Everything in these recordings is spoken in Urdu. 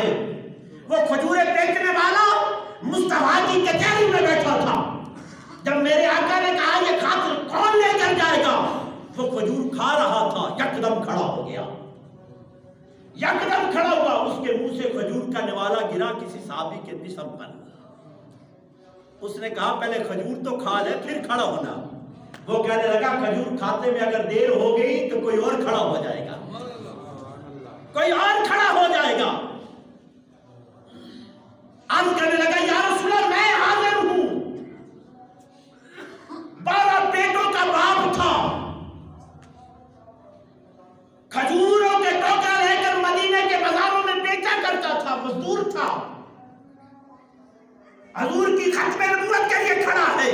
ہے، وہ کھجوریں بیچنے والا مصطفیٰ کی کچہری میں بیٹھا تھا۔ جب میرے آقا نے کہا یہ خط کون لے کر جائے گا، وہ کھجور کھا رہا تھا، یکدم کھڑا ہو گیا، یکدم کھڑا ہوا، اس کے منہ سے کھجور کا نوالا گرا کسی صحابی کے جسم پر۔ اس نے کہا پہلے کھجور تو کھا لے پھر کھڑا ہونا۔ وہ کہنے لگا کھجور کھاتے میں اگر دیر ہو گئی تو کوئی اور کھڑا ہو جائے گا، کوئی اور کھڑا ہو جائے گا۔ اب کہنے لگا یا رسول اللہ میں حاضر ہوں۔ 12 پیٹوں کا باپ تھا، کھجوروں کے ٹوکرے لے کر مدینے کے بازاروں میں بیچا کرتا تھا، مزدور تھا، حضور کی ختم نبوت کے لیے کھڑا ہے۔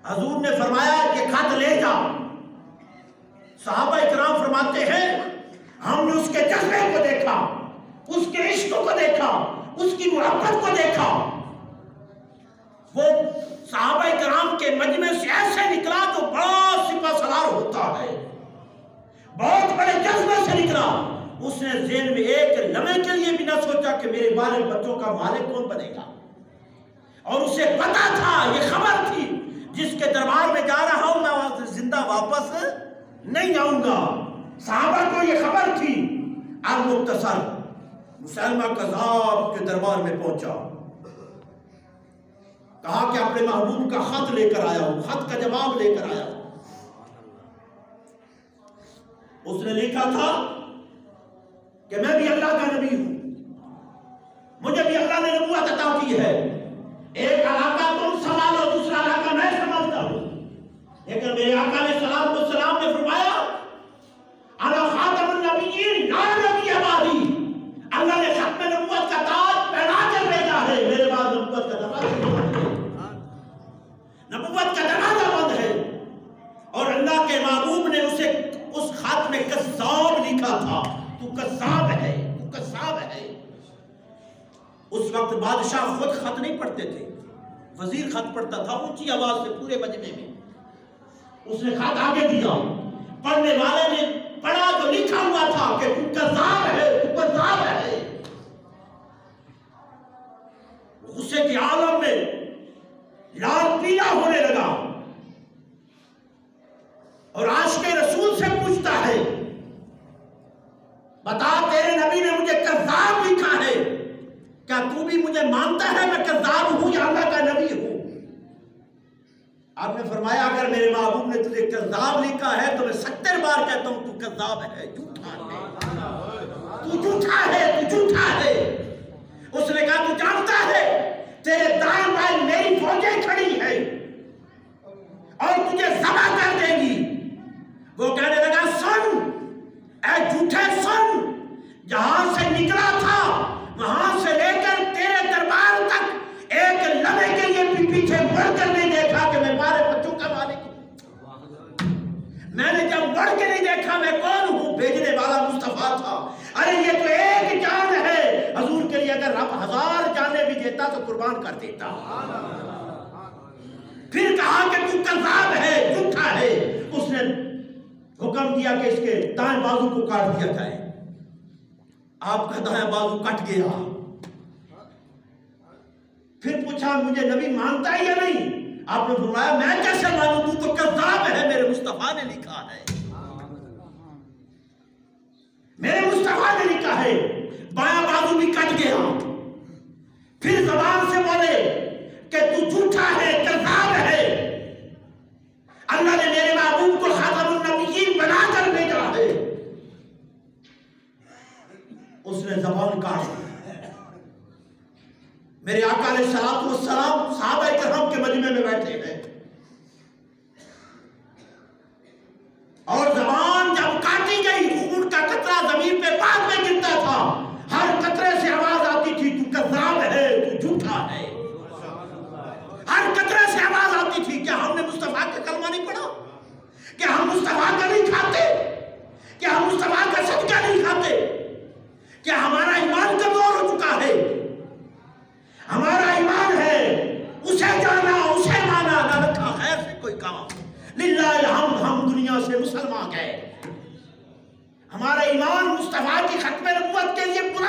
حضور نے فرمایا کہ خط لے جا۔ صحابہ اکرام فرماتے ہیں ہم نے اس کے جذبے کو دیکھا، اس کے عشق کو دیکھا، اس کی محبت کو دیکھا۔ وہ صحابہ اکرام کے مجمع سے ایسے نکلا جو بڑا سپہ سالار ہوتا ہے، بہت بڑے جذبے سے نکلا۔ اس نے ذہن میں ایک لمحے کے لیے بھی نہ سوچا کہ میرے بال بچوں کا مالک کون بنے گا، اور اسے پتا تھا، یہ خبر تھی جس کے دربار میں جا رہا ہوں میں وہاں سے زندہ واپس نہیں آؤں گا۔ صحابہ کو یہ خبر تھی۔ اب مختصر مسلمہ کذاب کے دربار میں پہنچا، کہا کہ اپنے محبوب کا خط لے کر آیا ہوں، خط کا جواب لے کر آیا ہوں۔ اس نے لکھا تھا کہ میں بھی اللہ کا نبی ہوں، مجھے بھی اللہ نے نبوت عطا کی ہے، ایک علاقہ تم سنبھالو، دوسرا علاقہ میں سنبھالتا ہوں۔ لیکن میرے آقا علیہ السلام نے فرمایا انا خاتم النبیین لا نبی بعدی، اللہ نے ختم نبوت کا تاج پہنا کر بھیجا ہے، میرے بعد نبوت کا دروازہ بند ہے، نبوت کا دروازہ بند ہے۔ اور اللہ کے محبوب نے اسے اس خط میں کذاب لکھا تھا، تو کذاب ہے، تو کذاب ہے۔ اس وقت بادشاہ خود خط نہیں پڑھتے تھے، وزیر خط پڑھتا تھا اونچی آواز سے پورے مجمع میں۔ اس نے خط آگے دیا، پڑھنے والے نے پڑھا تو لکھا ہوا تھا کہ تو کذاب ہے، تو کذاب ہے۔ غصے کے عالم میں لال پیلا ہونے لگا، اور عاشق رسول سے پوچھتا ہے بتا تیرے نبی نے مجھے کذاب لکھا ہے، کیا تو بھی مجھے مانتا ہے میں کذاب ہوں یا اللہ کا نبی ہوں؟ آپ نے فرمایا اگر میرے محبوب نے تجھے کذاب لکھا ہے تو میں 70 بار کہتا ہوں تو کذاب ہے، جھوٹا ہے، تو جھوٹا ہے، تو جھوٹا ہے۔ اس نے کہا تو جانتا ہے تیرے دائیں بائیں میری فوجیں کھڑی ہیں اور تجھے ذبح کر دیں گی۔ وہ کہنے لگا سن اے جھوٹے سن، جہاں سے نکلا تھا وہاں سے لے کر تیرے دربار تک ایک لمحے کے لیے بھی پیچھے مڑ کر نہیں دیکھا کہ میں بارے بچوں کا مالک ہوں۔ میں نے جب مڑ کے نہیں دیکھا میں کون ہوں، بھیجنے والا مصطفیٰ تھا۔ ارے یہ تو ایک جان ہے، حضور کے لیے اگر رب 1000 جانیں بھی دیتا تو قربان کر دیتا۔ پھر کہا کہ تو کذاب ہے، جھوٹا ہے۔ اس نے حکم دیا کہ اس کے دائیں بازو کو کاٹ دیا جائے۔ آپ کا دائیں بازو کٹ گیا۔ پھر پوچھا مجھے نبی مانتا ہے یا نہیں؟ آپ نے فرمایا میں کیسے مانوں، تو تو کذاب ہے، میرے مصطفیٰ نے لکھا ہے، میرے مصطفیٰ نے لکھا ہے۔ بایاں بازو بھی کٹ گیا۔ پھر زبان سے بولے کہ تو جھوٹا ہے، کذاب ہے، اللہ نے میرے محبوب کو خاتم النبیین بنا کر بھیجا ہے۔ اس نے زبان کاٹ دی۔ میرے آقا علیہ السلام صحابہ کرام کے مجمع میں بیٹھے ہیں، اور زبان جب کاٹی گئی خون کا قطرہ زمین پہ بعد میں گرتا تھا، ہر قطرے سے آواز آتی تھی تو کذاب ہے، تو جھوٹا ہے۔ ہر قطرے سے آواز آتی تھی۔ کیا ہم نے مصطفیٰ کا کلمہ نہیں پڑھا؟ کیا ہم مصطفیٰ کا نہیں کھاتے؟ کیا ہم مصطفیٰ کا صدقہ نہیں کھاتے؟ کیا ہمارا ایمان کمزور ہو چکا ہے؟ ہمارا ایمان ہے اسے جانا، اسے مانا، نہ رکھا خیر سے کوئی کام۔ للہ الحمد ہم دنیا سے مسلمان گئے، ہمارا ایمان مصطفیٰ کی ختم نبوت کے لیے پورا